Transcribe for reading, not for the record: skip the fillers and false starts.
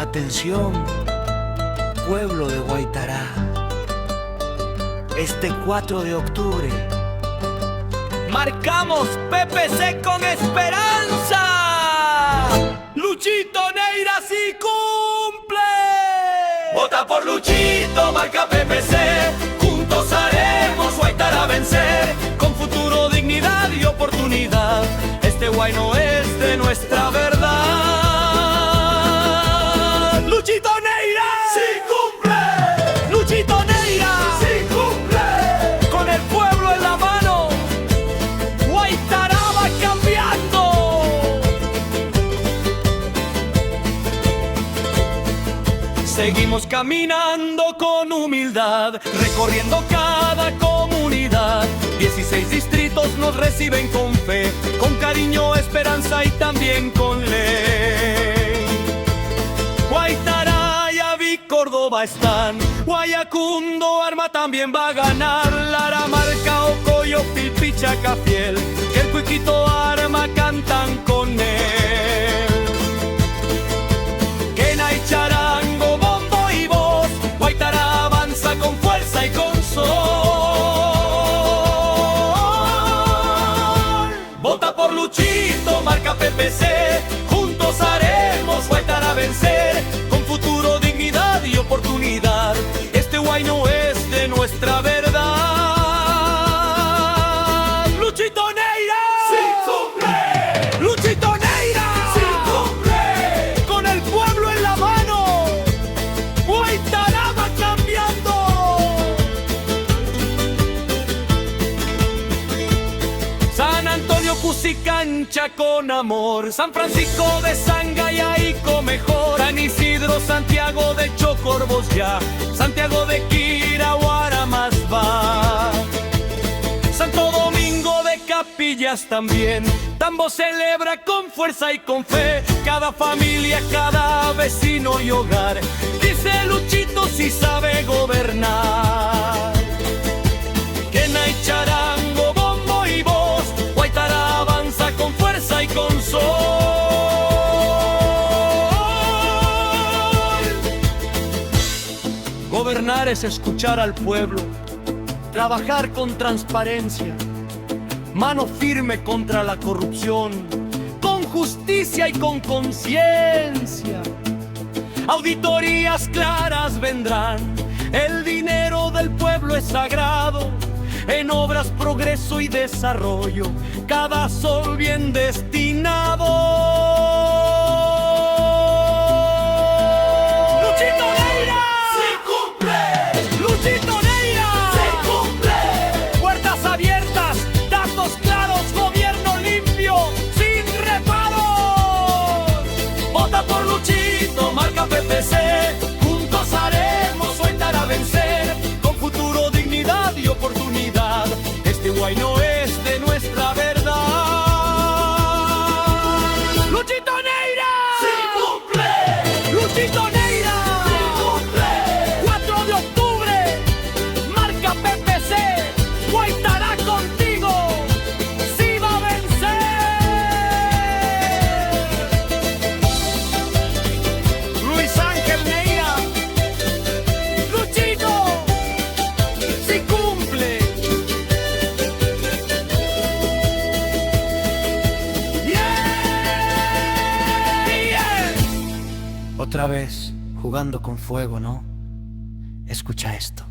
Atención, pueblo de Guaitará. Este 4 de octubre marcamos PPC con esperanza. Luchito Neira sí cumple. Vota por Luchito, marca PPC. Juntos haremos Guaitará vencer. Con futuro, dignidad y oportunidad. Este guay no es de nuestra verdad. Luchito Neira sí cumple. Luchito Neira sí cumple. con el pueblo en la mano. Guaitará va cambiando. Seguimos caminando con humildad, recorriendo cada comunidad. 16 distritos nos reciben con fe, con cariño, esperanza y también con ley. Guaitará, Yaví, Córdoba están, Guayacundo, Arma también va a ganar. Lara, Marca, Ocoyo, Pilpicha, Cafiel, que el Cuiquito, Arma cantan con él. Quena y charango, bombo y voz, Guaitará avanza con fuerza y con sol. Vota por Luchito, marca PPC. Juntos haremos Guaitará vencer. Con futuro, dignidad y oportunidad. Este guay no es de nuestra verdad. Luchito Neira sí cumple. Luchito Neira sí cumple. con el pueblo en la mano. Guaitará va cambiando. San Antonio, Cusicancha con amor. San Francisco de Sangaya y Comejor. San Isidro, Santiago de Chocorbos ya. Santiago de Quiraguara más va. Santo Domingo de Capillas también. Tambo celebra con fuerza y con fe. Cada familia, cada vecino y hogar. Dice Luchito si sabe gobernar. Quena y charango, bombo y voz. Guaitará avanza con fuerza y con sol. Gobernar es escuchar al pueblo, trabajar con transparencia, mano firme contra la corrupción, con justicia y con conciencia. Auditorías claras vendrán, el dinero del pueblo es sagrado. En obras, progreso y desarrollo, cada sol bien destinado. Luchito Neira ¡sí cumple! Luchito Neira ¡sí cumple! puertas abiertas, datos claros, gobierno limpio, sin reparos. Vota por Luchito, marca PPC. Juntos haremos Guaitará vencer. Con futuro, dignidad y oportunidad. Este guay no es de nuestra verdad. Luchito Neira ¡sí cumple! Luchito Neira ¡sí cumple! 4 de octubre marca PPC. Guaitará contigo sí va a vencer. Luis Ángel Neira, Luchito sí cumple. Otra vez jugando con fuego, ¿no? Escucha esto.